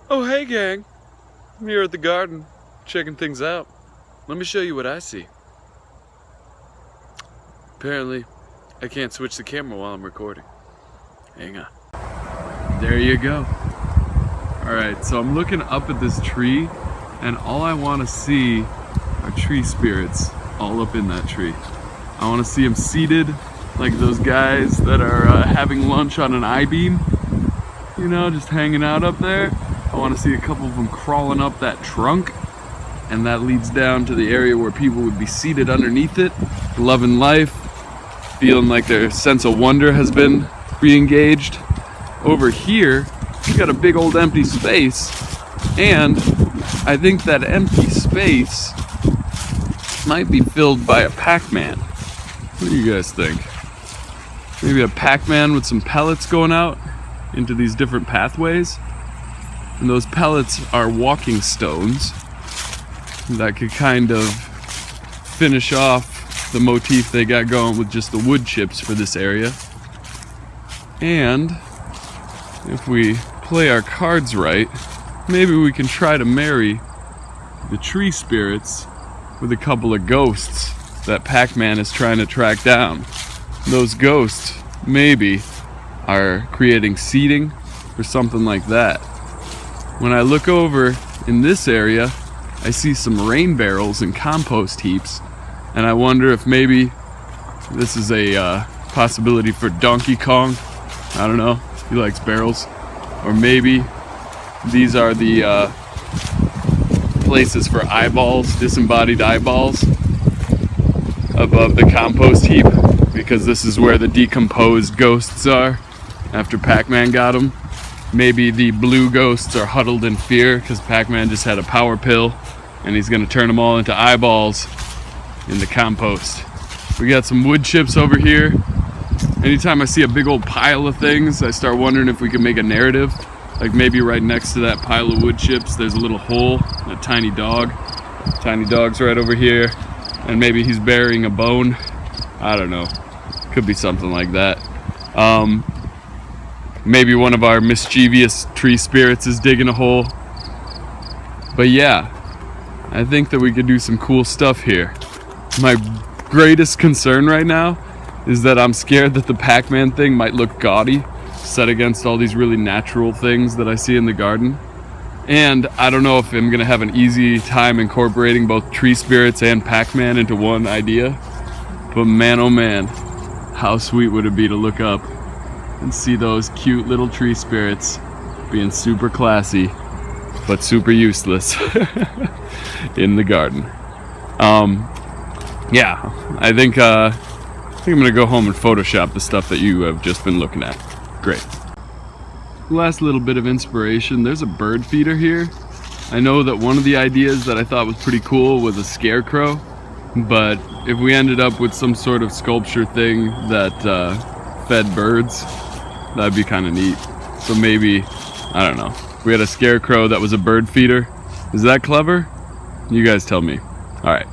Oh, hey gang. I'm here at the garden, checking things out. Let me show you what I see. Apparently, I can't switch the camera while I'm recording. Hang on. There you go. Alright, so I'm looking up at this tree, and all I want to see are tree spirits all up in that tree. I want to see them seated like those guys that are having lunch on an I-beam. You know, just hanging out up there. I want to see a couple of them crawling up that trunk, and that leads down to the area where people would be seated underneath it, loving life, feeling like their sense of wonder has been re-engaged. Over here, you got a big old empty space, and I think that empty space might be filled by a Pac-Man. What do you guys think? Maybe a Pac-Man with some pellets going out into these different pathways? And those pellets are walking stones that could kind of finish off the motif they got going with just the wood chips for this area. And if we play our cards right, maybe we can try to marry the tree spirits with a couple of ghosts that Pac-Man is trying to track down. Those ghosts maybe are creating seating or something like that. When I look over in this area, I see some rain barrels and compost heaps, and I wonder if maybe this is a possibility for Donkey Kong. I don't know, he likes barrels. Or maybe these are the places for eyeballs, disembodied eyeballs above the compost heap, because this is where the decomposed ghosts are after Pac-Man got them. Maybe the blue ghosts are huddled in fear because Pac-Man just had a power pill and he's gonna turn them all into eyeballs in the compost. We got some wood chips over here. Anytime I see a big old pile of things, I start wondering if we can make a narrative. Like maybe right next to that pile of wood chips, there's a little hole, a tiny dog. Tiny dog's right over here, and maybe he's burying a bone. I don't know. Could be something like that. Maybe one of our mischievous tree spirits is digging a hole. But yeah, I think that we could do some cool stuff here. My greatest concern right now is that I'm scared that the Pac-Man thing might look gaudy set against all these really natural things that I see in the garden. And I don't know if I'm gonna have an easy time incorporating both tree spirits and Pac-Man into one idea. But man, oh man, how sweet would it be to look up and see those cute little tree spirits being super classy but super useless in the garden. Yeah, I think I'm gonna go home and Photoshop the stuff that you have just been looking at. Great. Last little bit of inspiration, there's a bird feeder here. I know that one of the ideas that I thought was pretty cool was a scarecrow, but if we ended up with some sort of sculpture thing that fed birds, that'd be kind of neat. So maybe, I don't know, we had a scarecrow that was a bird feeder. Is that clever? You guys tell me. All right.